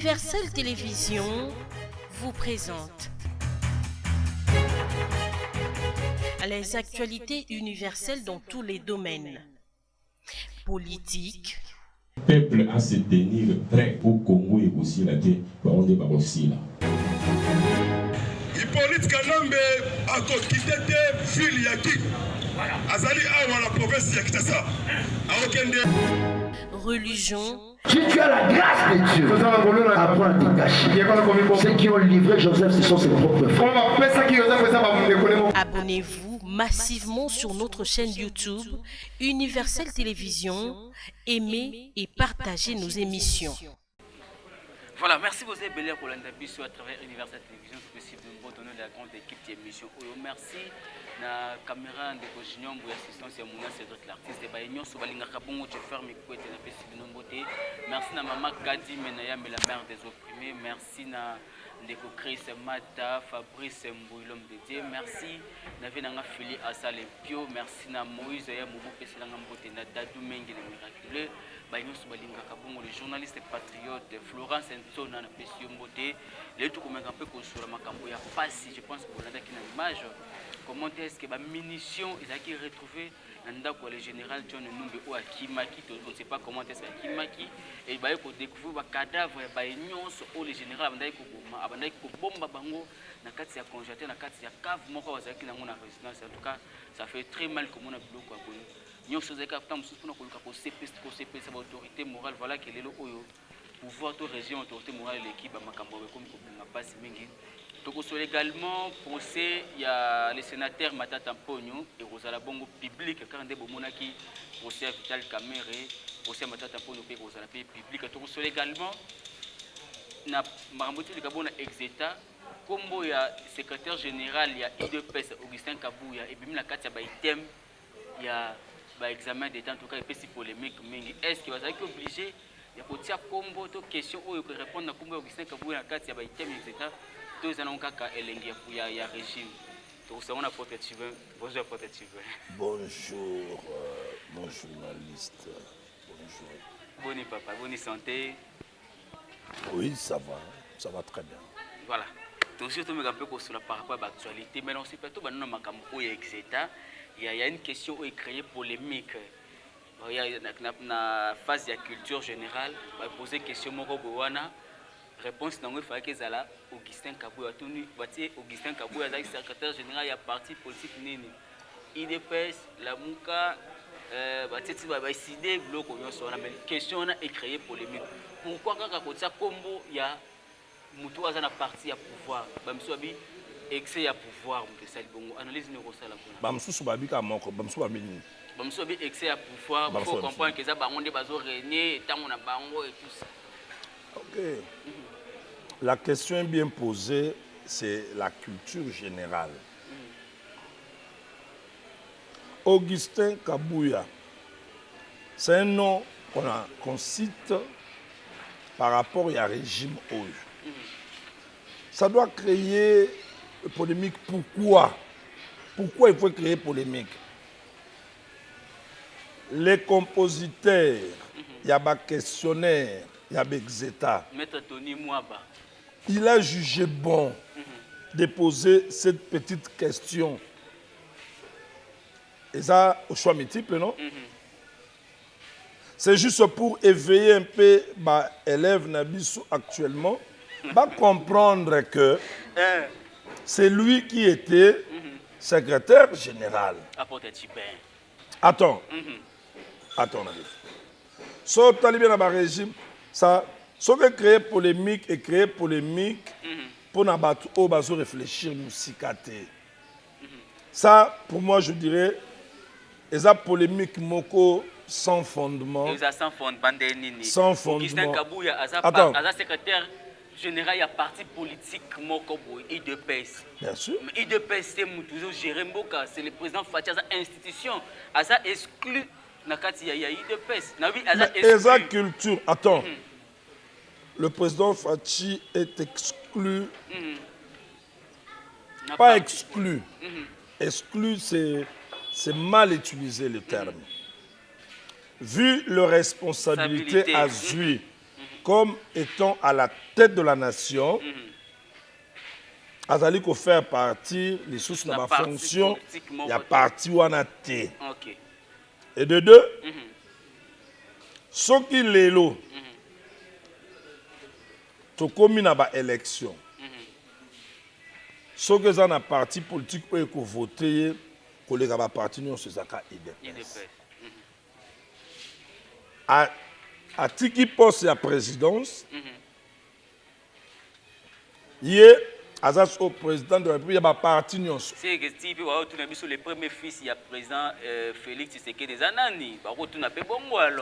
Universel Télévision vous présente les actualités universelles dans tous les domaines. Politique. Le peuple à se tenir prêt au Congo et aussi la terre, on est aussi là. Hippolyte Kanambe a quitté ville Yaki. Azali a la province de Kitassa. Religion. Si tu as la grâce de Dieu, apprends à te cacher. Ceux qui ont livré Joseph, ce sont ses propres frères. Abonnez-vous massivement sur notre chaîne YouTube Universel Télévision. Aimez et partagez nos émissions. Voilà, merci vous avez belé pour l'interview à travers Universal Télévision. C'est possible de vous donner la grande équipe d'émission. Merci na caméra de Cochignon pour l'assistance à mon Cédric l'artiste. Et bien, nous sommes à Kabongo, je ferme mes couettes et la paix de nos beautés. Merci na maman Kadi Menaya, mais la mère des opprimés. Merci na Ndeko Chris Mata, Fabrice Mbouy, l'homme de Dieu. Merci na Venanga Fili Asale Pio. Merci na Moïse et Moubou Pesselanga Mbote, na Dadou Mengi, le miraculeux. Le journaliste patriote Florence Ntona na Pesio Mbote. Les tout comme un peu sur la Macambo, il y a pas si je pense que vous avez une image. Comment est-ce que la munition est retrouvée dans le général John Numbe ou à Kimaki, on ne sait pas comment est-ce qu'à Kimaki, et il va découvrir le cadavre, il va le général a bomba bango na kati ya congélateur na kati ya cave moko bazaki nango na résidence. En tout cas, ça fait très mal comme on a bloqué à Congo. Nous sommes des capitaines pour nous CPS autorité morale, voilà que les locaux pouvoir de région autorité morale l'équipe à Makambo comme ma passe mingi. Donc également procès il y a le sénateur Matata Mpogno et Rosala Bongo public quand des bomonaki procès Vital Caméré procès Matata Mpogno et Rosala public. Donc également na Maramboti de Kabona Exeta combo il y a secrétaire général il y a IDPS Augustin Kabouya et bim la carte ya item il y a examen d'état en tout cas et puis polémique mingi. Est-ce qu'il va être obligé de poser combo to question ou de répondre à combo Augustin Kabouya la carte ya item etc. Tous les ans kaka elengi ya régime. Donc ça on a protective. Bonjour protective. Bonjour mon journaliste. Bonjour. Bonne papa, bonne santé. Oui, ça va très bien. Voilà. Donc surtout me rappelle que sur par rapport à l'actualité, mais on sait pas tout maintenant makambo ya etc. Il y a une question qui est créée polémique. Il y a na phase de culture générale, va poser question moko bowana. Réponse dans le fait que Zala Augustin Kabouya tenu bâti Augustin Kabouya est secrétaire général il y a parti politique nini IDPS la Mouka bâti va décider bloc on sur la question on a créé polémique pourquoi quand ça combo il y a mutu azana parti à pouvoir bamso abi excès à pouvoir mutu sali bongo analyse ne rosala bamso subabi ka moko bamso babi bamso abi excès à pouvoir il faut comprendre que ça bango de bazo régner tant on a bango et tout ça. OK. La question bien posée, c'est la culture générale. Augustin Kabouya, c'est un nom qu'on cite par rapport au régime OU. Ça doit créer polémique. Pourquoi? Pourquoi il faut créer polémique? Les compositeurs, il y a des questionnaires, il y a des Xeta. Maître Tony Mouaba. Il a jugé bon de poser cette petite question. Et ça, au choix multiple, non? C'est juste pour éveiller un peu les élèves Nabisu actuellement, comprendre que c'est lui qui était secrétaire général. Attends. Attends, Nabisu. Sauf que tu as régime, ça. Ce qui crée polémique et créer polémique pour nous réfléchir, nous cicater. Ça, pour moi, je dirais, c'est une polémique moko sans fondement. Sans fondement. Sans fondement. Augustin Kabouya, secrétaire général, il y a parti politique moko IDPS. Bien sûr. Mais IDPS, c'est toujours Jérém Boka, c'est le président Fatia, institution. Ça exclut Nakati ya IDPS. Esa culture. Attends. Le président Fachi est exclu. Pas exclu. Exclu, c'est mal utilisé le terme. Vu leur responsabilité à Zui, comme étant à la tête de la nation, azali ko faire partie les sources de ma fonction, il y a parti ou en té. Et de deux, ce qui est là, to komi na ba élection. Ce que ça na parti politique peut ko voter, ko les ba parti non se zaka IDPS. À tiki poste la présidence, hier Azaz au président de la République, il y a parti non. C'est que si tu vois le premier fils, il y a président Félix Tshisekedi des Anani.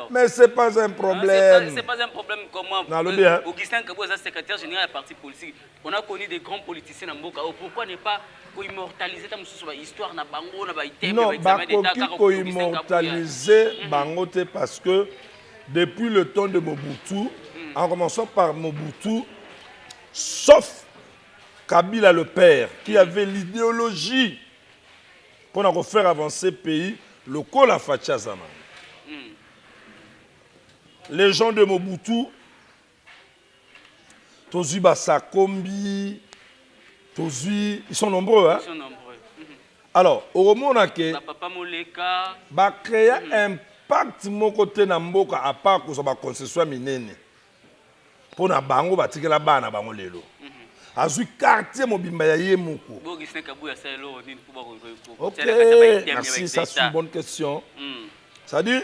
Mais c'est pas un problème. C'est pas un problème comment Augustin Kabou est secrétaire général du parti politique. On a connu des grands politiciens dans Mboka. Pourquoi ne pas immortaliser l'histoire na bango na ba item? Non, ko immortaliser bango parce que depuis le temps de Mobutu, en commençant par Mobutu, sauf Kabila le père, qui avait l'idéologie pour faire avancer le pays, le col a fait ça. Les gens de Mobutu, Tozu Basakombi, Tozu, ils sont nombreux. Hein? Ils sont nombreux. Alors, au moment où Papa Moleka va créer un pacte mon côté na mboka à part que ça va concession minene. Pour na bango batike la bana bango lelo. Azui quartier mobimba ya yemoko. Ok, merci, ça c'est une bonne question. C'est-à-dire,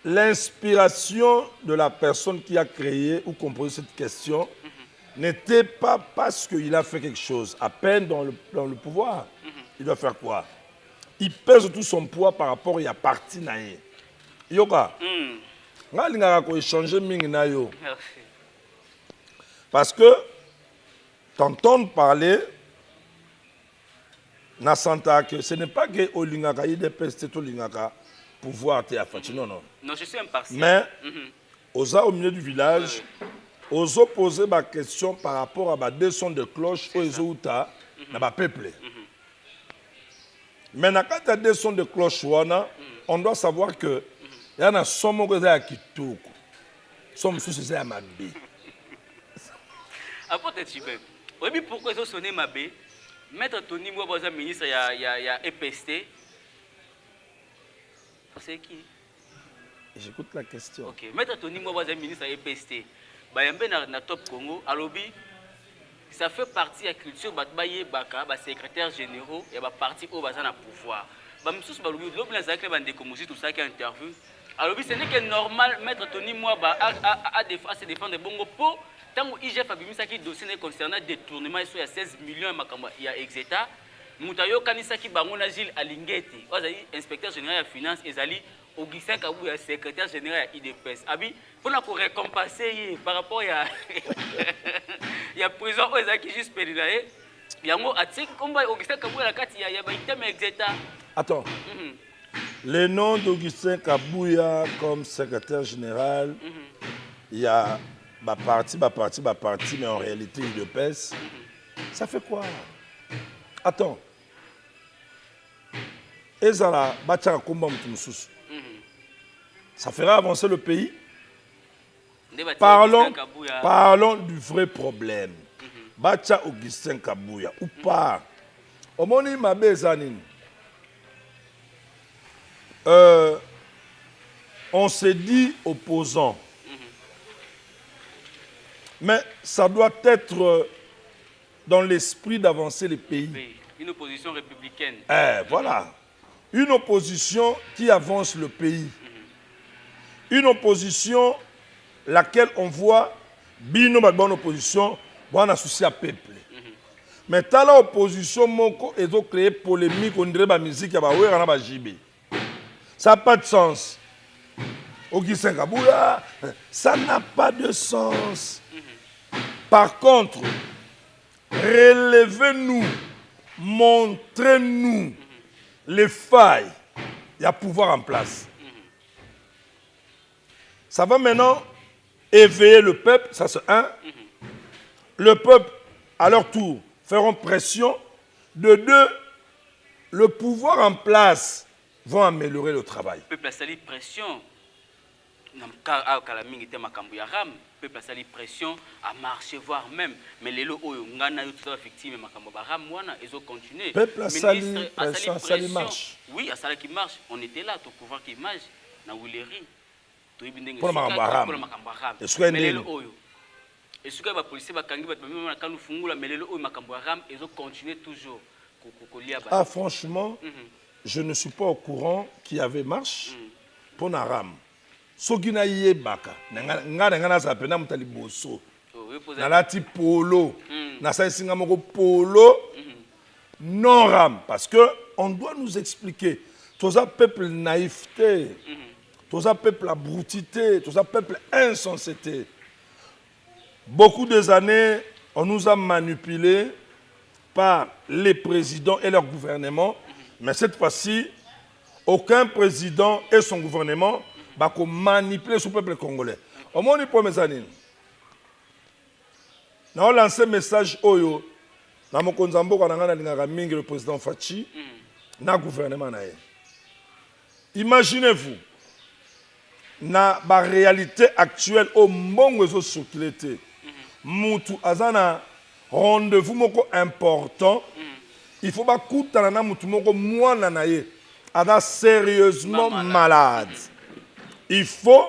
l'inspiration de la personne qui a créé ou composé cette question n'était pas parce qu'il a fait quelque chose. À peine dans le pouvoir, il doit faire quoi? Il pèse tout son poids par rapport à la partie naïe. Yoka, il a échangé mingi na yo. Parce que t'entends parler, que ce n'est pas que Olingaka, il dépeste tout Olingaka pouvoir te affacher. Non, non. Non, je suis impartial. Mais, au milieu du village, aux opposés ma question par rapport à ma deux sons de cloche aux outa, na ba peuple. Mais quand il y a deux sons de cloche, on doit savoir que il y en a somme que ça qui tout. Somme sous c'est à Mabé. Apporte Tibet. Oui, pourquoi ils ont sonné Mabé? Maître Tony Mouaboza, ministre, il y a EPST. C'est qui? J'écoute la question. Ok. Maître Tony Mouaboza, ministre, EPST. Bayambe na Top Congo, alobi, ça fait partie de la culture Batbaye Baka, secrétaire généraux, et parti au bazar na pouvoir. Bamsous balobi, l'objet de la décomposition, tout ça qui a interview. Alors, ce n'est que normal, Maître Tony Mouaba a se défendre de bongo po. Tant que IGF a mis qui dossier concernant détournement, il y a 16 millions il y a Exeta. Moutayo Kanisaki Bangona Gilles Alingeti, inspecteur général des finances, et Augustin Kabou, secrétaire général de l'IDPS. Abi, pour nous récompenser par rapport à la prison, qui est juste pénalisé. Il y a un article comme Augustin Kabou, il y a un item Exeta. Attends. Le nom d'Augustin Kabouya comme secrétaire général, il y a parti, mais en réalité, il le pèse. Ça fait quoi? Attends. Ça fera avancer le pays. Parlons du vrai problème. Bacha Augustin Kabouya ou pas. Omoni Mabé Zanine. On s'est dit opposant. Mais ça doit être dans l'esprit d'avancer le pays. Une opposition républicaine. Voilà. Une opposition qui avance le pays. Une opposition laquelle on voit bino ma bonne opposition, bon associé à peuple. Mais tant l'opposition moko et donc créer polémique on dirait la musique ya ba wera na ba jibe. Ça n'a pas de sens. Augustin Kabouya, ça n'a pas de sens. Par contre, relevez-nous, montrez-nous les failles. Il y a pouvoir en place. Ça va maintenant éveiller le peuple, ça c'est un. Le peuple, à leur tour, feront pression. De deux, le pouvoir en place vont améliorer le travail. Le peuple a sali pression. Kalamingi te makambo ya ram, peuple a sali pression à marcher voire même mais lelo oyo ngana yo tout victime makambo ba ram wana ils ont continué. Peuple a sali pression, sali marche. Oui, à sali qui marche, on était là to pouvoir qui image na Wileri. To ibindenge pour makambo ram. Est-ce que lelo oyo. Est-ce que ba policier ba kangi ba même kanu fungula mais lelo oyo makambo ram ils ont continué toujours. Ah franchement, je ne suis pas au courant qu'il y avait marche pour na ram. Sogina yebaka ngana za pena mutali boso na lati polo na sa singa moko polo non ram parce que on doit nous expliquer tous un peuple naïveté tous un peuple abrutité tous un peuple insensité. Beaucoup des années on nous a manipulés par les présidents et leur gouvernement mais cette fois-ci aucun président et son gouvernement va manipuler le peuple congolais. Au moins, il mes années. Nous avons lancé un message oyo. Nous avons dit le président Fachi, le gouvernement. Imaginez-vous, dans la réalité actuelle, au monde où circulé, Moutou azana rendez-vous moko important. Il faut pas coûter na Moutou moko mwana na ye. Ada sérieusement malade. Il faut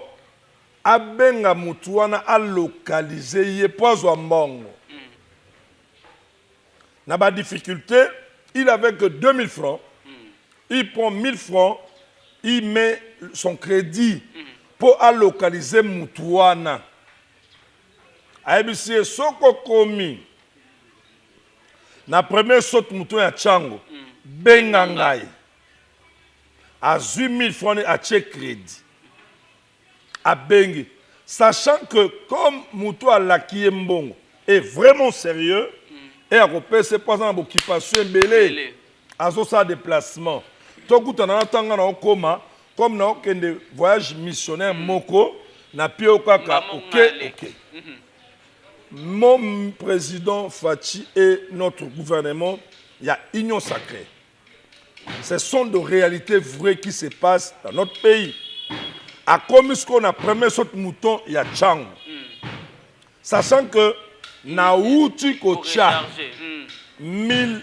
abenga mutuana à localiser ye pozo mbongo. N'a pas de difficulté, il avait que 2000 francs. Il prend 1000 francs, il met son crédit pour localiser mutuana. Aibisi soko komi. Na premier saute mutu ya chango. Benga ngai. À 8000 francs à check crédit. À Bengi, sachant que comme Moutou Alaki Mbongo est vraiment sérieux, et à repérer ses pas en occupation belé, à son déplacement. Tout le monde coma, comme dans un voyage missionnaire moko, na pio kaka, ok. Mon président Fachi et notre gouvernement, il y a union sacrée. Ce sont des réalités vraies qui se passent dans notre pays. À comme ce qu'on a premier saut mouton, il y a Tchang. Sachant que Naouti Kocha 1000.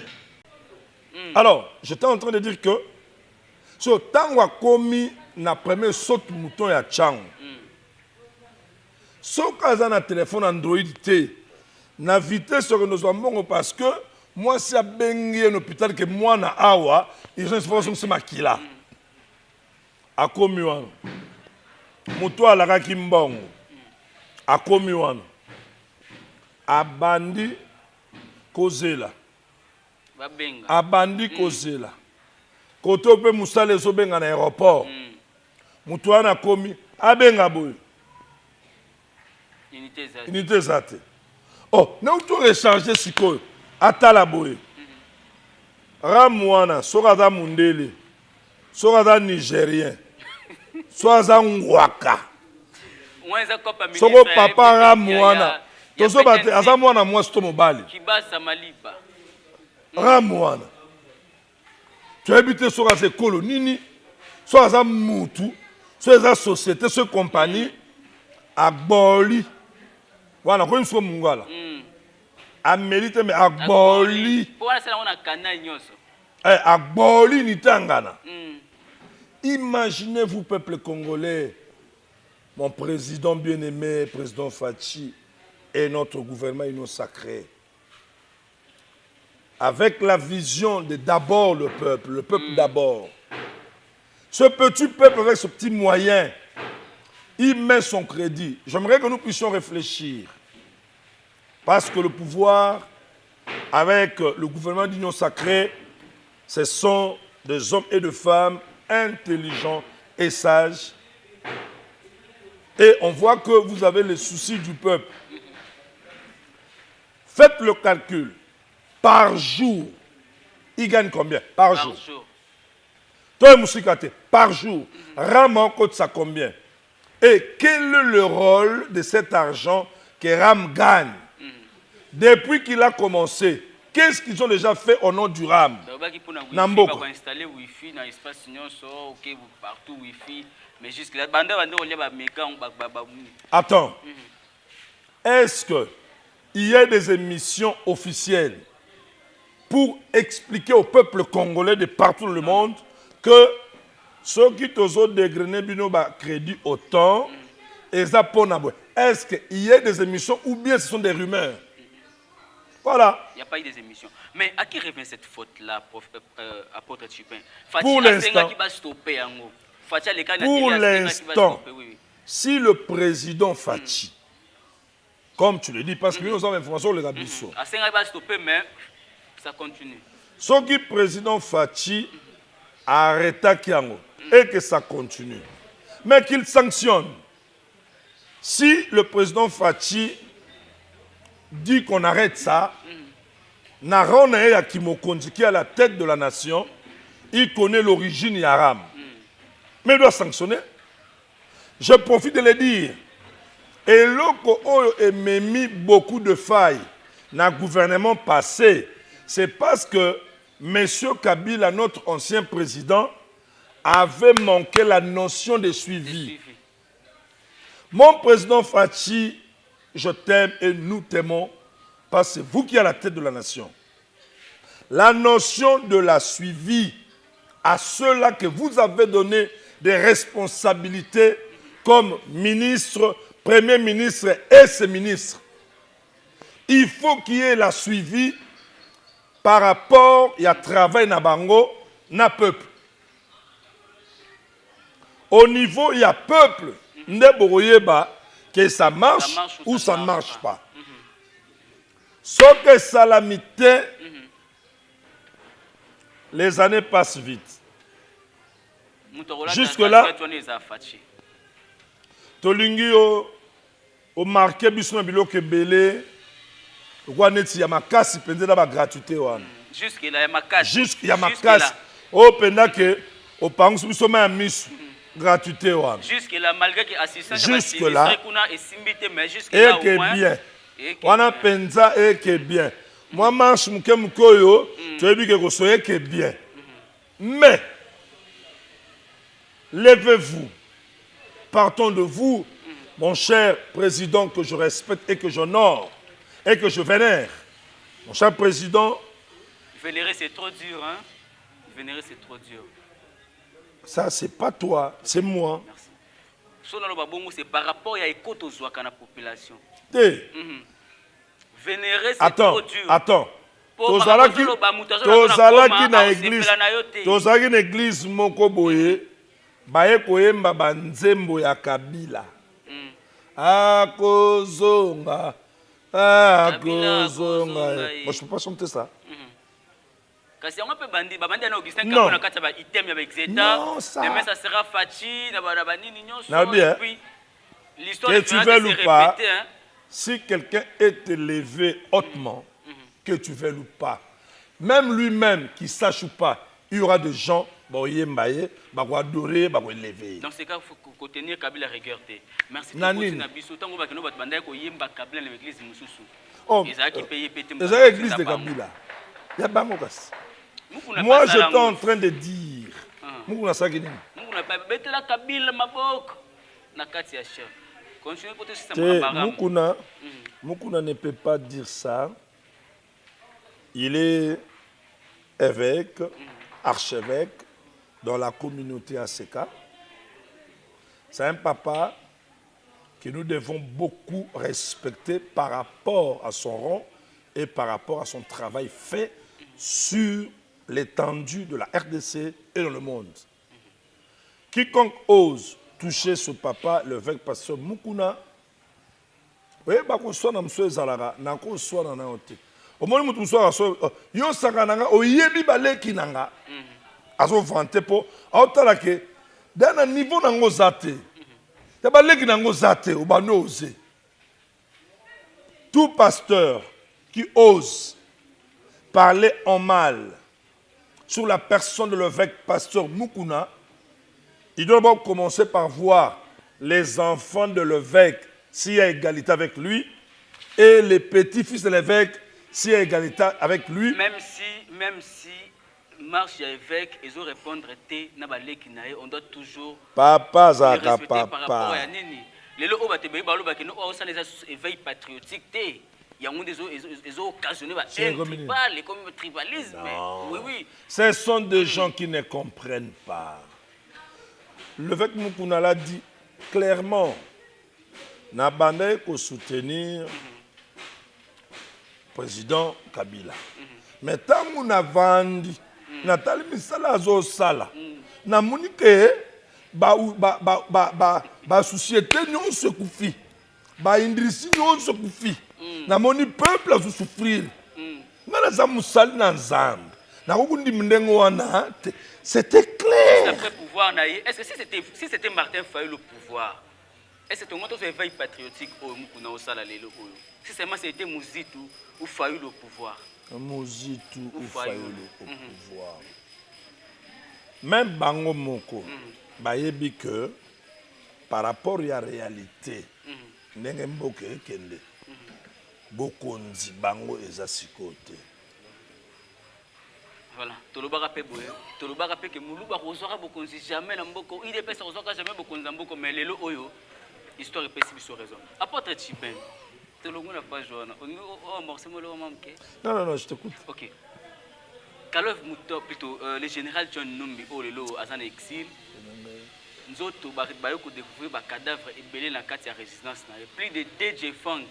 Alors, j'étais en train de dire que ce temps a commis na premier saut mouton, il y a Tchang. Ce cas un téléphone Android T, na vitesse sur nos amants parce que moi, si à Bengi un hôpital que moi na awa, ils ont une information sur ma kila. À commis Mutu alakaki mbongo akomi wana abandi kozela koto pe musale ezobenga na aéroport mutu wana akomi abenga boye unité eza te nautu recharge sikoyo atala boye ramu wana soki aza mundele soki aza nigérien soit ngwaka soko papa ramwana tozo bate aza mwana mwasi to mobali kibasa maliba ramwana tu habites sur ces colonies soit aza mutu soit aza société soit compagnie aboli wana ko nso mungala a mérite mais aboli pour ça on a canal nyoso aboli ni tangana. Imaginez-vous, peuple congolais, mon président bien-aimé, président Fachi, et notre gouvernement union sacré. Avec la vision de d'abord le peuple d'abord. Ce petit peuple avec ce petit moyen, il met son crédit. J'aimerais que nous puissions réfléchir. Parce que le pouvoir, avec le gouvernement d'union sacrée, ce sont des hommes et des femmes intelligent et sage. Et on voit que vous avez les soucis du peuple. Faites le calcul. Par jour, il gagne combien? Par jour. Toi, Moussikate, par jour. Ram coûte ça combien? Et quel est le rôle de cet argent que Ram gagne? Depuis qu'il a commencé, qu'est-ce qu'ils ont déjà fait au nom du RAM? Namboka. Installer Wi-Fi dans l'espace partout Wi-Fi Mais jusque-là, bande on y a méga. Attends. Est-ce qu'il y a des émissions officielles pour expliquer au peuple congolais de partout dans le monde que ceux qui ont dégrené bino ba crédit autant et ça pour n'abouer. Est-ce qu'il y a des émissions ou bien ce sont des rumeurs? Voilà. Il n'y a pas eu des émissions. Mais à qui revient cette faute-là, apôtre Chupin? Pour l'instant, si le président Fachi, comme tu le dis, parce que nous avons l'information, le Gabisso. Ça continue. Ce qui le président Fachi arrête Kiango et que ça continue. Mais qu'il sanctionne. Si le président Fachi dit qu'on arrête ça, Naron Akimokondi qui est à la tête de la nation, il connaît l'origine Yaram. Mais il doit sanctionner. Je profite de le dire. Et l'oko a mis beaucoup de failles dans le gouvernement passé. C'est parce que M. Kabila, notre ancien président, avait manqué la notion de suivi. Mon président Fachi, je t'aime et nous t'aimons parce que c'est vous qui êtes à la tête de la nation. La notion de la suivi à ceux-là que vous avez donné des responsabilités comme ministre, premier ministre et ses ministres. Il faut qu'il y ait la suivi par rapport à travail na bango, na peuple. Au niveau, il y a peuple, que ça marche ou ça ne marche pas. Sauf que salamité, les années passent vite. Jusque-là, Tolingi au marqué bisona biloko belé, il y a ma casse pendant la gratuité. Jusque-là, il y a ma casse. Jusque-là, il y a ma casse. Au pendant que au pangus bisona mis gratuité. Jusque-là, malgré que l'assistance jusque-là, mais jusque-là, et que bien. On a pensa et que bien. Moi, marche mouké moukoyo, tu as dit que vous soyez que bien. Mais, levez-vous. Partons de vous, mon cher président que je respecte et que j'honore et que je vénère. Mon cher président. Vénérer, c'est trop dur, hein? Vénérer, c'est trop dur. Ça, c'est pas toi, c'est moi. Merci. C'est par rapport à la population. Vénérer, c'est trop dur. Attends. Tozalaki na église. Tozalaki na église moko boye. Baye koyemba banzembo ya Kabila. Akozonga. Akozonga. Moi, je peux pas chanter ça. Non, ça. Mais ça sera Fachi, que tu veuilles ou pas, si quelqu'un est élevé hautement, que tu veuilles ou pas, même lui-même qui sache ou pas, il y aura des gens qui vont adorer, qui vont élever. Dans ce cas, il faut tenir Kabila rigueur. Merci. L'église de Kabila. Il y a Bangokasi. Moi, je suis en train de dire. Mukuna ne peut pas dire ça. Il est évêque, archevêque dans la communauté ACK. C'est un papa que nous devons beaucoup respecter par rapport à son rang et par rapport à son travail fait sur l'étendue de la RDC et dans le monde. Quiconque ose toucher ce papa, le vec pasteur Mukuna, oui, soit dans monsieur Zalara, n'ako soit dans naote. Au moins mutu soit yo sakananga oyebi baleki nanga. Azo vante po, aotala ke dans un niveau nango zate. Ya baleki nango zate, obano ose. Tout pasteur qui ose parler en mal sur la personne de l'évêque pasteur Mukuna, il doit d'abord commencer par voir les enfants de l'évêque s'il y a égalité avec lui et les petits-fils de l'évêque s'il y a égalité avec lui. Même si marche ya évêque ils ont répondre té na baleki naé on doit toujours papa za respecter par papa rapport à nini lelo o batebe ba loba ke no o ça les éveil patriotique té il y a des occasionné ba tribal comme tribalisme oui oui ce sont des gens qui ne comprennent pas. L'évêque Mukuna l'a dit clairement na bande ko soutenir président Kabila. Mais tant qu'on a vendu, Nathalie Misala zo sala. Na munike ba société non se koufi. Ba industrie non se koufi. Na moni peuple a souffrir. Ngana za musali na nzambe. Na kokundi mndengo wana c'était clair. Après pouvoir naïe, est-ce que si c'était Martin Fayulu le pouvoir? Est-ce que tu as éveil patriotique au Mukuna au sala lelo oyo? Si seulement c'était Muzitu ou Fayulu au pouvoir. Muzitu ou Fayulu au pouvoir. Même Bango Moko, bayebi que par rapport à la réalité, ndenge mboke kende, bokonzi bango eza sikote. Voilà, tolobaka pe boye, tolobaka pe ke muluba kozwaka bokonzi jamais na mboko, il dépêche kozwaka jamais bokonzi na mboko, mais lelo oyo histoire epesi biso raison. Apôtre Chiben, tolongo na page wana, on morceau molo mamke. Non, je t'écoute. OK. Kalov Muto plutôt le général John Numbi o lelo azan exil. Nzoto bayo ko découvrir ba cadavre ebelé na kati ya résistance na. Plus de DJ Funk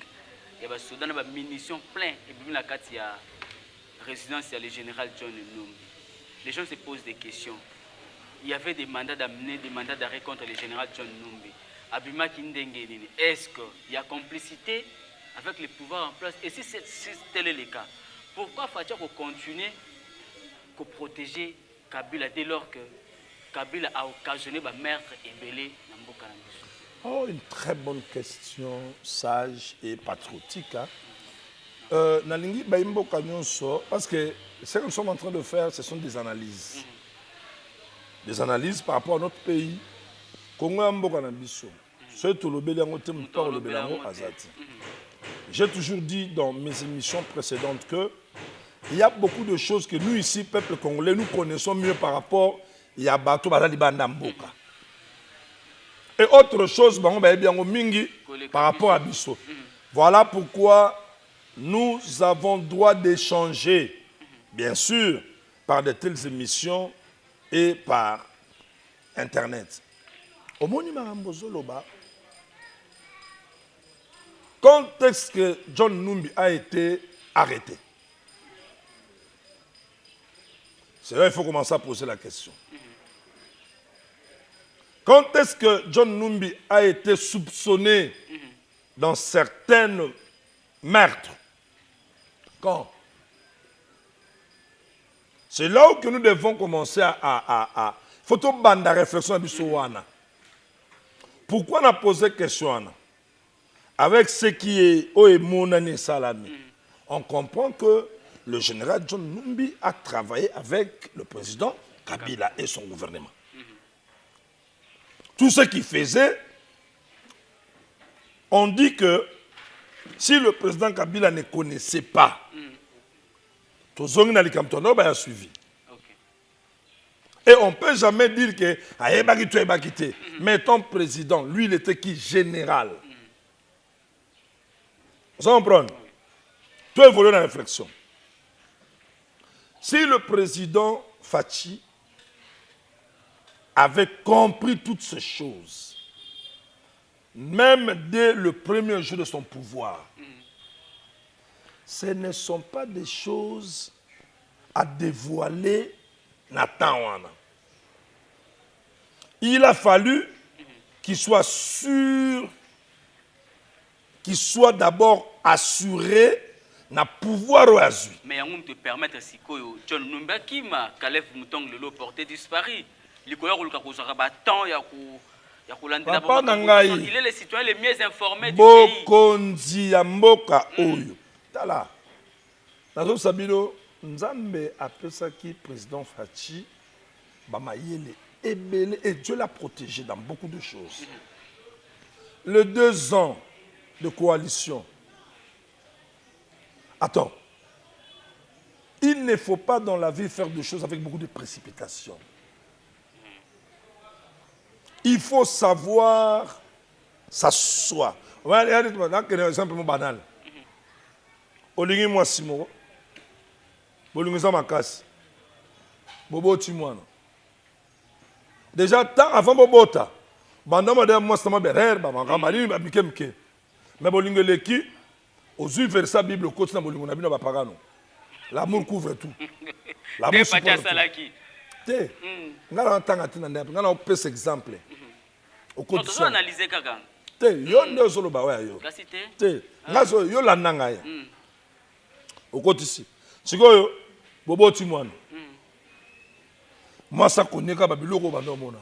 et ba soldats na ba munitions plein et puis na kati ya résidence, il y a le général John Numbi. Les gens se posent des questions. Il y avait des mandats d'amener, des mandats d'arrêt contre le général John Numbi. Abima Kindengenini. Est-ce qu'il y a complicité avec les pouvoirs en place? Et si tel est le cas, pourquoi faut-il continuer à protéger Kabila dès lors que Kabila a occasionné ma meurtre et belé dans Mboka? Oh, une très bonne question, sage et patriotique. Hein? Nalingi Baimbo Kanyonso, parce que ce que nous sommes en train de faire, ce sont des analyses. Des analyses par rapport à notre pays. Congo Mboka Nambiso. J'ai toujours dit dans mes émissions précédentes que il y a beaucoup de choses que nous ici, peuple congolais, nous connaissons mieux par rapport à Bato Bazali Banda Mboka. Et autre chose, par rapport à Bisso. Voilà pourquoi nous avons droit d'échanger, bien sûr, par de telles émissions et par Internet. Au Moni Marambozoloba, quand est-ce que John Numbi a été arrêté? C'est là qu'il faut commencer à poser la question. Quand est-ce que John Numbi a été soupçonné dans certaines meurtres? Quand? C'est là où que nous devons commencer à photo bande à réflexion à Bissouana. Pourquoi on a posé question? Avec ce qui est Oemonani Salami, on comprend que le général John Numbi a travaillé avec le président Kabila et son gouvernement. Tout ce qu'il faisait, on dit que si le président Kabila ne connaissait pas, Tozongi Nalikamtono a suivi. Et on ne peut jamais dire que mais ton président, lui, il était qui? Général. Vous comprenez? Tout évolue dans la réflexion. Si le président Fachi avait compris toutes ces choses, même dès le premier jour de son pouvoir, ce ne sont pas des choses à dévoiler Nathan. Il a fallu qu'il soit sûr, qu'il soit d'abord assuré na pouvoir au azui. Mais on te permettre si John Numbi qui m'a Kalef Moutong le lot porté disparu. Il est les citoyens les mieux informés du pays. Bokonzi ya mboka oyo. Tala. Nazo Sabino Nzambe apesaki président Fachi Bamayele ebele et Dieu l'a protégé dans beaucoup de choses. Les 2 ans de coalition. Attends. Il ne faut pas dans la vie faire des choses avec beaucoup de précipitation. Il faut savoir s'asseoir. Regardez, un exemple banal. Olingi moi Simon. Bolingi za makasi. Bobo timwana. Déjà tant avant bobota. Banda madame moi sama berer ba makamali ba mikemke. Mais bolingi leki ozu versa Bible côté na bolingi na bino ba pagano. L'amour couvre tout. L'amour supporte tout. Te. Ngala ntanga tina ndape. Ngala opesa exemple. On doit analyser kaka. Te yo ndo solo ba wa yo. Te. Ngazo yo la nanga ya. Okotisi. Sikoyo bobo timwana. Mwasa konyeka ba biloko bando mona.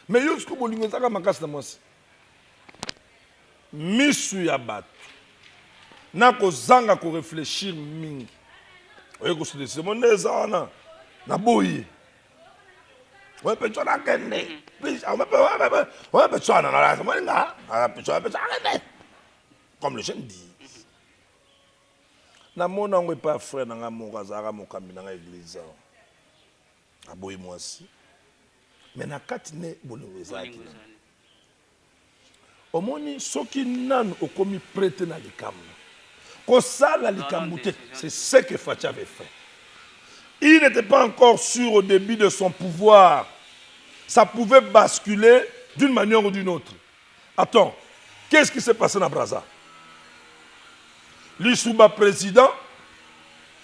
Mais yo siko bolingo zaka makasi na mwasi. Misu ya bato. Na kozanga ko réfléchir mingi. Oye ko se décider mon ezana na boyi. Ouais peut tu na kende. Ouais peut tu na la comment nga? Ah peut tu kende. Comme les jeunes disent. Na mona ngwe pas frère na nga mokazaka mokambi na nga église. A boyi mwasi. Mais na kati ne bolingo ezaki. Omoni soki nanu okomi prêter na likambo. C'est ce que Fachi avait fait. Il n'était pas encore sûr au début de son pouvoir. Ça pouvait basculer d'une manière ou d'une autre. Attends, qu'est-ce qui s'est passé dans Brazza? L'Issouba président,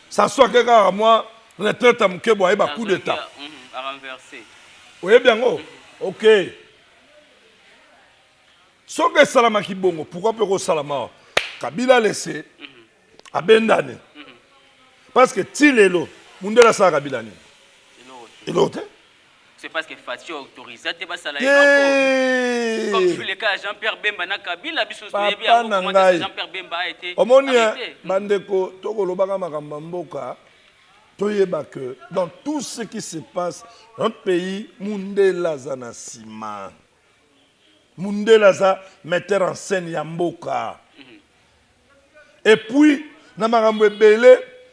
ça soit quelqu'un à moi, retraite à Mkebo, il y a un coup d'État. À renverser. Oui, bien, ok. Ce que Salama Kibongo, pourquoi peut Salama Kabila laissé à Bendane. Parce que Tilelo, Mundela sa Kabila ni. Et l'autre? C'est parce que Fachi a autorisé. Comme sur le cas Jean-Pierre Bemba na Kabila, Jean-Pierre Bemba a été arrêté. Bandeko, Togolobaka Makamba Mboka, toyeba que dans tout ce qui se passe dans notre pays, Mundela Zanasima. Mundela za metteur en scène Yamboka. Et puis,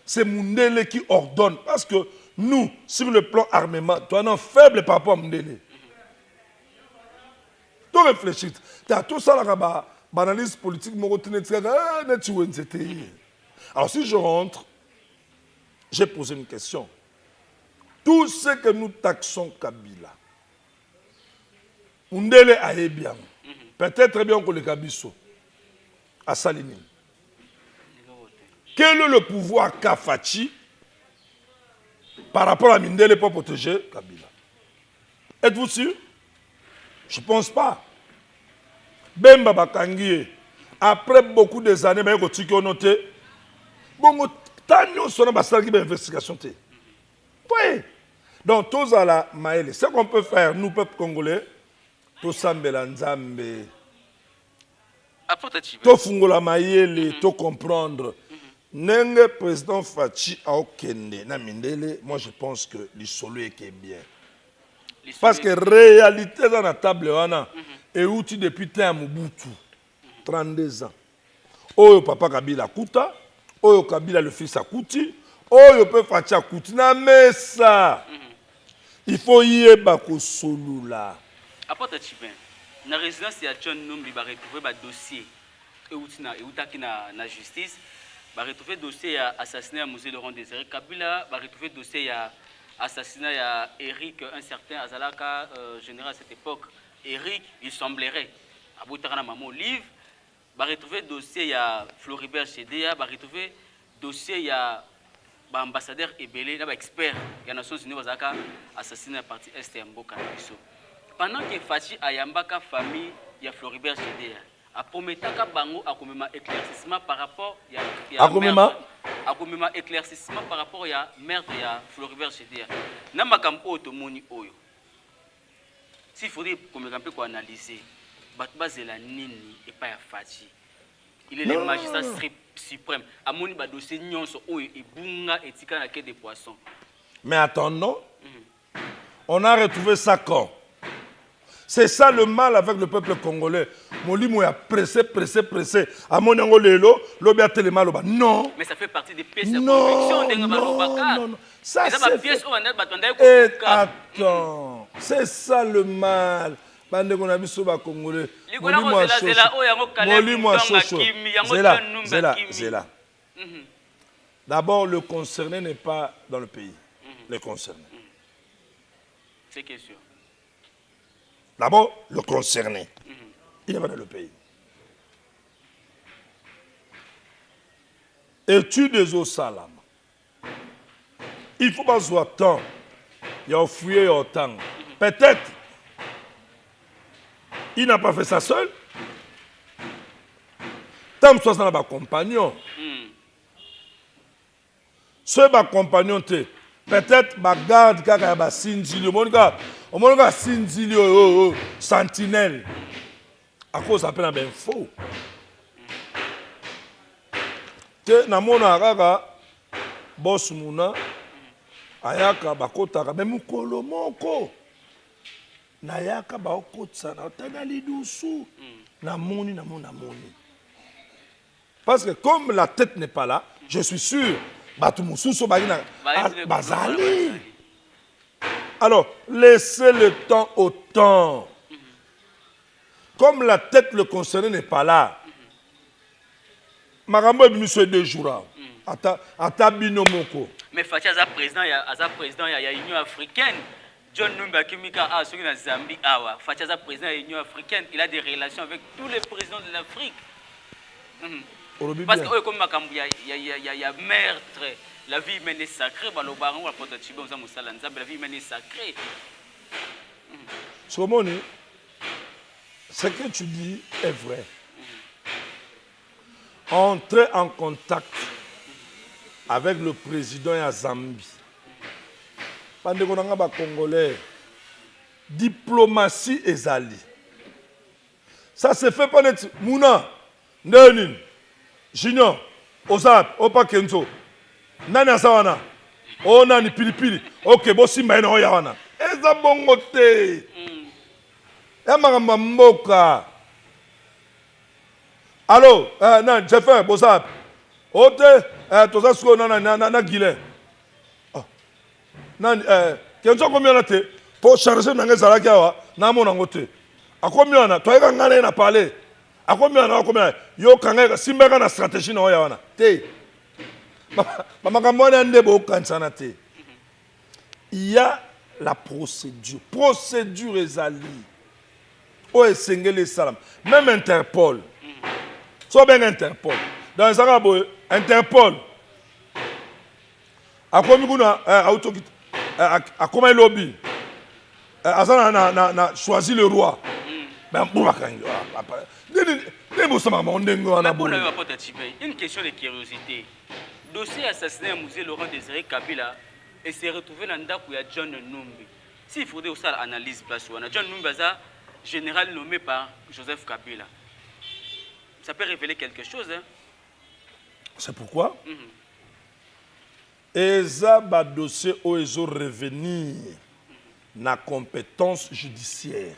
c'est Mundele qui ordonne. Parce que nous, sur le plan armement, tu es faible par rapport à Mundele. Tu réfléchis. Tu as tout ça là-bas. Analyse politique, alors si je rentre, j'ai posé une question. Tout ce que nous taxons Kabila, Mundele aille bien. Peut-être bien que le Kabiso à Salini. Quel est le pouvoir qu'a Fachi par rapport à Mindele pour protéger Kabila? Êtes-vous sûr? Je ne pense pas. Bemba Bakangie, après beaucoup des années, il y a noté. Bon, Tanyo son ambassade qui a une investigation. Oui. Donc, tous à la Maëlle, ce qu'on peut faire, nous, peuple congolais, tout Sambela Nzambe, tout Fungola Maëlle, tout comprendre. Nenge président Fachi a okende na Mindele, moi je pense que l'isolo est bien. Parce que réalité dans la table wana et outil depuis temps Mobutu 32 ans. Oyo papa Kabila kuta, oyo Kabila le fils akuti, oyo peut Fachi akuti na mesa. Il faut yeba ko solula. Apota Chibin. Na résidence ya John Numbi ba retrouver ba dossier et outaki na justice. Va retrouver dossier à assassinat à Musée Laurent Désiré Kabila, va retrouver dossier à assassinat à Eric, un certain Azalaka, général à cette époque. Eric, il semblerait, à Boutarana Maman Livre, va retrouver dossier à Floribert Chédéa, va retrouver dossier à ambassadeur Ebélé, là, expert, il y a Nations Unies, Azalaka, assassinat à partir Est et Mboka. Pendant que Fachi a Yambaka famille, il y a Floribert Chédéa. A prometaka bango a komema éclaircissement par rapport à éclaircissement par rapport à meurtre ya Floribert Chédéa. Na makambo oto moni oyo. S'il faudrait qu'on analyser batbazela nini et pas ya Fachi. Il est le magistrat suprême. A moni ba dossier nyonso oyo e bunga etika na quai des poissons. Mais attendons. On a retrouvé ça quand C'est ça le mal avec le peuple congolais. Molimo a pressé. À mon ango lelo, lobi a tellement loba. Non. Mais ça fait partie des pièces de conviction. Non. Ça c'est fait... Attends, c'est ça le mal. Bande qu'on a vu sur le Congolais. Molimo a chocho. C'est là. D'abord, le concerné n'est pas dans le pays. Le concerné. C'est question. D'abord, le concerné. Il n'est pas dans le pays. Études des eaux salam. Il ne faut pas jouer tant. Il y a fouillé autant. Peut-être, il n'a pas fait ça seul. Tant que ça n'a pas compagnon. Ce compagnon, peut-être, garde kaka ba sinjili. Au moins, il sinjili, sentinelle. À cause ça s'appelle un faux. Na mona kaka boss muna ayaka bakotaka même mukolo moko na yaka bakotsa na tana lidusu na moni. Parce que comme la tête n'est pas là, je suis sûr Batumususo bazali. Alors, laissez le temps au temps. Comme la tête le concerné n'est pas là, Marambo est venu sur 2 jours. Ata binomoko. Mais Fatia a président, il y a l'Union africaine. John Numba Kimika a celui de Zambie. Fatia a président de l'Union africaine. Il a des relations avec tous les présidents de l'Afrique. Parce que comme il y a meurtre, la vie humaine est sacrée. La vie humaine est sacrée. Somoni, ce que tu dis est vrai. Entrer en contact avec le président de Zambie. Pendant qu'on a un Congolais, diplomatie et zali. Ça se fait pas net. Mouna, Nenin, Junior, Osap, Opa Kenzo, Nana Sawana, Nani Pilipili, ok, Bossi Maina Oyawana. Eza bongote. Yamaramba Mboka. Allô, non, j'ai fait, Bosap. Ote, toza suko na Guilin. Kenzo combien on a été pour charger dans les Zalakawa, na mon angote. À combien on a, toi, quand on a parlé, à combien on a, combien yo kanga simbeka na stratégie na oyawana. Te. Makambo na ndebo kansana te. Il y a la procédure. Procédure ezali. O esengele salam. Même Interpol. So bien Interpol. Dans les Arabes, Interpol. A combien on a autokit à comment il lobby a choisi le roi. Une question de curiosité. Dossier assassiné à musée Laurent Désiré Kabila et s'est retrouvé dans le Ndakou à John Numbi. S'il faudrait aussi l'analyse place John Numbi est général nommé par Joseph Kabila. Ça peut révéler quelque chose. Hein? C'est pourquoi Eza ba dossier où ils ont revenir na compétence judiciaire.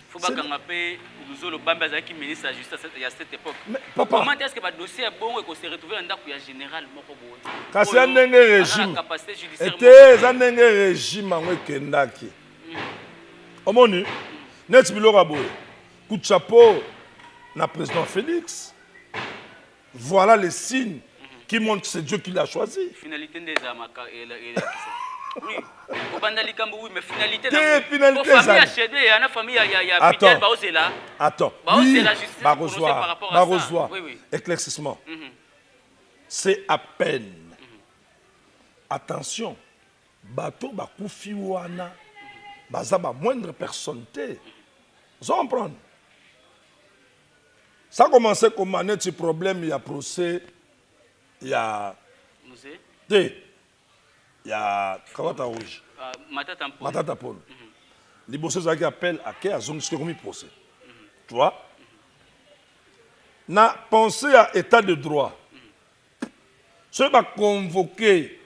Faut pas qu'on appelle nous le Bamba qui ministre de la justice à cette époque. Comment est-ce que le dossier est bon et qu'on s'est retrouvé dans le général Mokobo? Parce qu'il y a un régime. Et un régime qui est ndaki. Omoni, net bilora boy. Coup de chapeau na président Félix. Voilà les signes qui montre que c'est Dieu qui l'a choisi. Finalité des Amaka et oui. Au Bandalikambo, oui, mais finalité. Finalité famille HD, il y a une famille, il y a Fidel Baozela. Attends. Baozela, justice par rapport à ça. Oui. Éclaircissement. C'est à peine. Attention. Bateau, bakoufi wana. Bazaba moindre personne. Vous allez comprendre. Ça a commencé comme un petit problème, il y a procès. Il y a. Il y a Kawata Rouge. Matata Paul. Les bossés qui appellent à qui a zone comme procès. Tu vois? Na pensé à état de droit. Ceux qui ont convoqué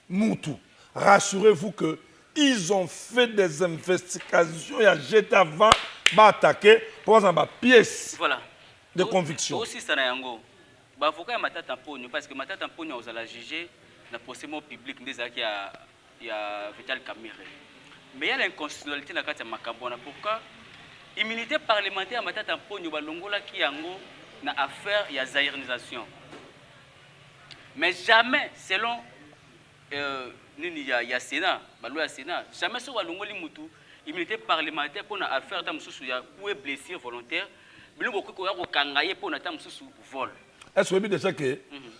Moutou, rassurez-vous que ils ont fait des investigations, il y a jeté avant, attaqué pour avoir pièce de conviction. Aussi, ça n'a yango. Avocat Matata Pogno, parce que Matata Pogno, on a jugé dans le procès public, il y a Vital Kamere. Mais il y a l'inconstitutionnalité dans le Makabona. Pourquoi? Immunité parlementaire à Matata Pogno, Balongola qui yango na affaire, il y a zaïrisation. Mais jamais, selon il y a Sénat, loi Sénat, jamais sur Balongoli Moutou, immunité parlementaire pour une affaire pour blessure volontaire, mais nous avons kangaye pour une vol. Est-ce que vous avez déjà que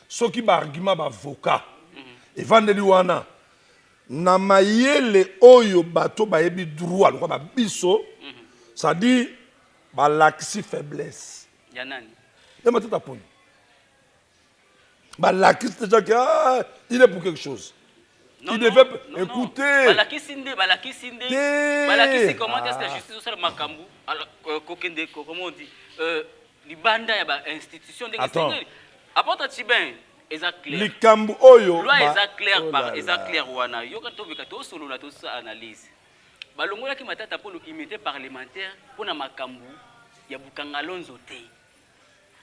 ce qui est argument d'avocat, et Vandeliwana, na mayele oyo bato ba yebi droit, le ba biso, ça dit ba laxi faiblesse. Yanani. Et Matata Pogno. Bah, laxi déjà que il est pour quelque chose. Non, il devait écouter. Balaki Sinde. Balaki c'est comment est-ce que la justice sociale Makambu, Kokende, comment on dit, Libanda y a institution de apporte Tibin, exact clair. Likambu oyo. Loi exact clair par exact clair wana. Yo quand on veut que solo la tout ça analyse. Balongola qui Matata pour l'immunité parlementaire pour na Makambu, y a Bukangalonzo te.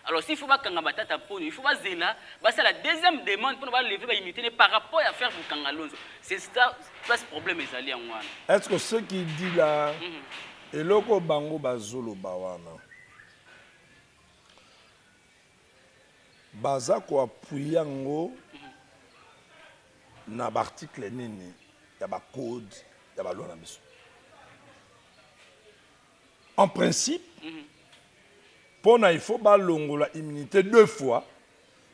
Alors s'il faut pas kanga Matata Pogno, il faut pas zéla, c'est la deuxième demande pour lever l'immunité par rapport à faire Bukangalonzo. C'est ça, ce problème est allé en wana. Est-ce que ce qui dit là, et loko bango bazolo bawana, baza ko appuyer ngo na article nini, ya ba code, ya ba loi na biso. En principe, il faut balongola immunité 2 fois.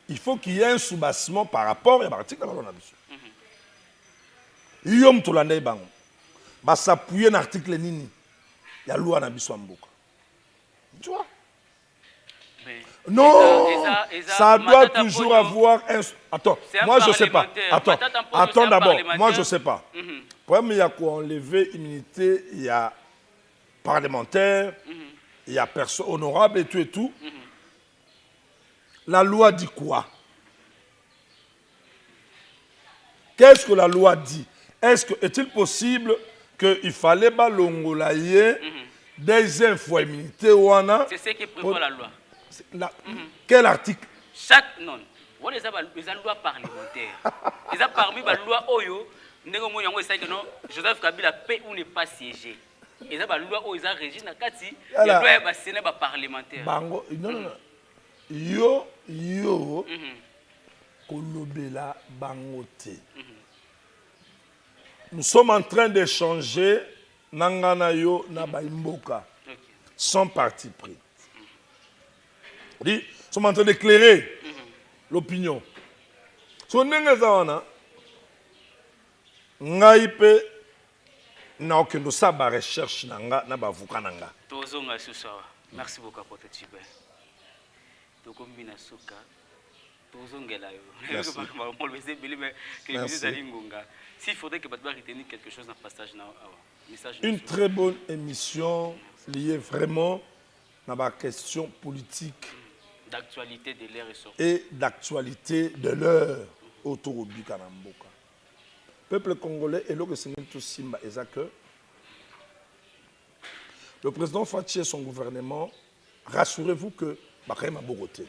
Il faut qu'il y ait un soubassement par rapport à l'article de la loi. Yom Tolandé Bango. Bah s'appuyer sur l'article Nini. Il y a la loi Nabiso Mboka. Tu vois? Non, ça doit toujours avoir un... Attends, moi je ne sais pas. Attends d'abord, moi je ne sais pas. Problème, il y a quoi enlever immunité, il y a parlementaire, il y a personne honorable et tout et tout. La loi dit quoi? Qu'est-ce que la loi dit? Est-il possible qu'il fallait balongolaye deuxième fois immunité wana? C'est ce qui prévoit la loi. Quel article? Chaque non. On les a loi parlementaire. Ils ont parmi la loi Oyo, Joseph Kabila paie ou n'est pas siégé. Ils ont la loi Oyo, ils ont régime Kati, il y a loi Sénat parlementaire. Bango, non. Yo, kolobela bangote. Nous sommes en train d'échanger nangana yo na baimboka sans parti pris. Nous sommes en train d'éclairer l'opinion. So nengezawana ngaipe na okendo saba recherche nanga na bavuka nanga. Tozonga susawa. Merci beaucoup pour te tibe. Tokombina suka. Tozongela yo. S'il faudrait que Batba retenir quelque chose dans le passage message. Une très bonne émission liée vraiment à la question politique d'actualité de l'heure et d'actualité de l'heure autour du Kanamboka. Peuple congolais et le Simba et que le président Fathi et son gouvernement, rassurez-vous que Bakayem a Bogoté.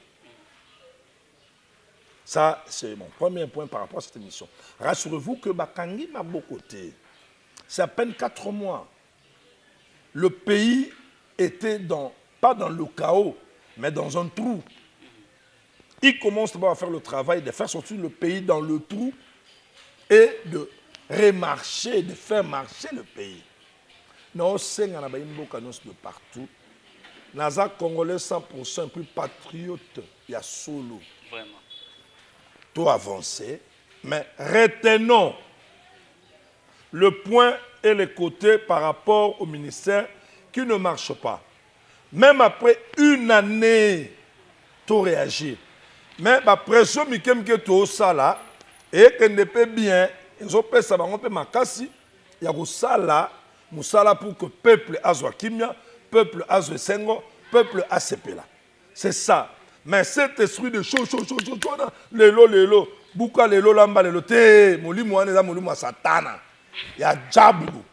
Ça, c'est mon premier point par rapport à cette émission. Rassurez-vous que Bakangi m'a Bogoté. C'est à peine 4 mois. Le pays était pas dans le chaos, mais dans un trou. Il commence d'abord à faire le travail de faire sortir le pays dans le trou et de remarcher, de faire marcher le pays. Nous sommes de partout. Naza Congolais 100% plus patriote, il y a solo. Vraiment. Tout avancé, mais retenons le point et les côtés par rapport au ministère qui ne marche pas. Même après une année, tout réagit. Mais la pression que tout ça là, et qu'on ne peut bien, ils ont fait ça, on peut makasi, il y a ça là, pour que le peuple azwa kimia, peuple azwa sengo, peuple asepela. C'est ça. Mais cet esprit de chaud, lelo, bouka lelo lamba lelo, te, moli moane za moli mo satana. ya Diablo.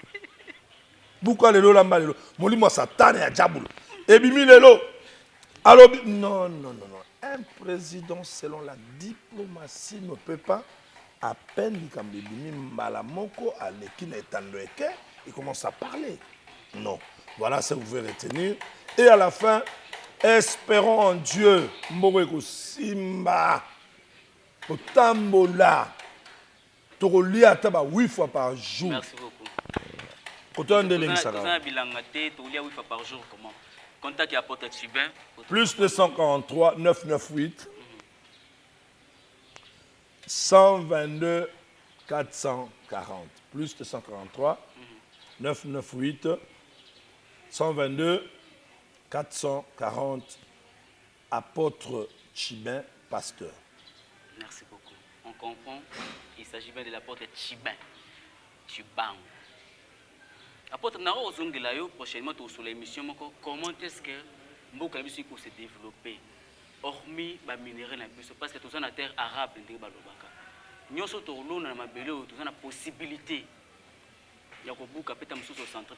Pourquoi lelo lamba lelo? Molimo Satan ya Diablo. Ebimi lelo. Alors non. Un président selon la diplomatie ne peut pas à peine comme ebimi malamoko à l'équipe etandeke, il commence à parler. Non. Voilà ce que vous pouvez retenir. Et à la fin, espérons en Dieu. Mboko simba. Otambola. Torolia ataba 8 fois par jour. Merci beaucoup. Autant de links. Vous avez bilangate, Torolia 8 fois par jour, comment? Contact qui apporte Chibin. Plus 243 998 122 440. Plus 243 998 122 440. Apôtre Chibin, pasteur. Merci beaucoup. On comprend, il s'agit bien de l'apôtre Chibin. Chibang. Apôtre Naro Zongelayo, prochainement sur l'émission, comment est-ce que Mboka peut se développer, hormis les minéraux, parce que tout ça, la terre arabe, nous sommes la possibilité de centre.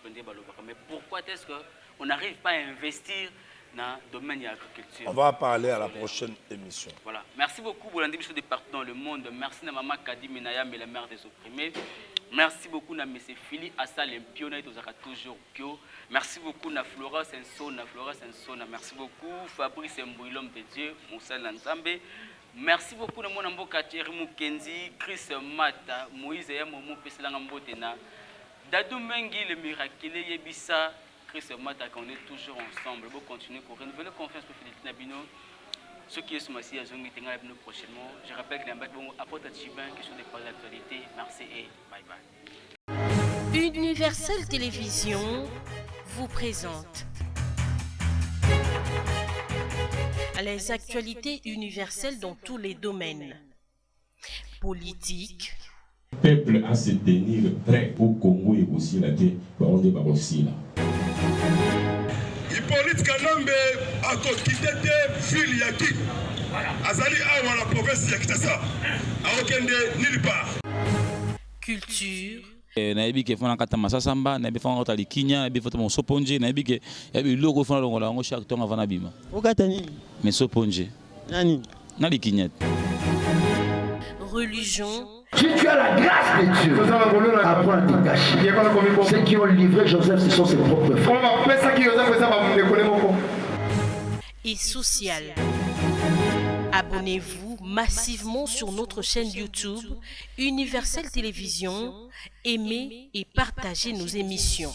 Mais pourquoi est-ce qu'on n'arrive pas à investir dans le domaine de l'agriculture? On va parler à la prochaine émission. Voilà. Merci beaucoup pour l'individu de partout dans le monde. Merci à Maman Kadi Minayam et la mère des opprimés. Merci beaucoup à M. Philly Assal Impio, toujours Pio. Merci beaucoup à Flora Sensona. Merci beaucoup Fabrice Mbouilom de Dieu, Moussa Lanzambe. Merci beaucoup à mon ambo Kateri Mukenzi, Chris Mata, Moïse Yamomo Peselangambotena. Dadou Mengi, le miraculé Yebissa, Chris Mata, qu'on est toujours ensemble. Bon, continuer à renouveler confiance pour Philippe Nabino. Ceux qui sont ici à Zongi Tenga prochainement. Je rappelle que les apôtres Chibin, question de parler d'actualité. Merci et bye bye. Universel Télévision vous présente les actualités universelles dans tous les domaines. Politique. Le peuple à se tenir prêt au Congo et aussi la terre. On est aussi là. Hippolyte Kanambe a quitté ville Yaki. Azali awa la province ya Kitasa. A okende nulle part. Culture. Nayebi ke fona kata masasamba, nayebi fona kata likinya, nayebi fona soponje, nayebi ke yabi logo fona longola ngo chaque temps avant abima. Okata ni? Mais soponje. Nani? Na likinya. Religion. Si tu as la grâce de Dieu, apprends à te cacher. Ceux qui ont livré Joseph, ce sont ses propres frères. Et social. Abonnez-vous massivement sur notre chaîne YouTube Universel Télévision. Aimez et partagez nos émissions.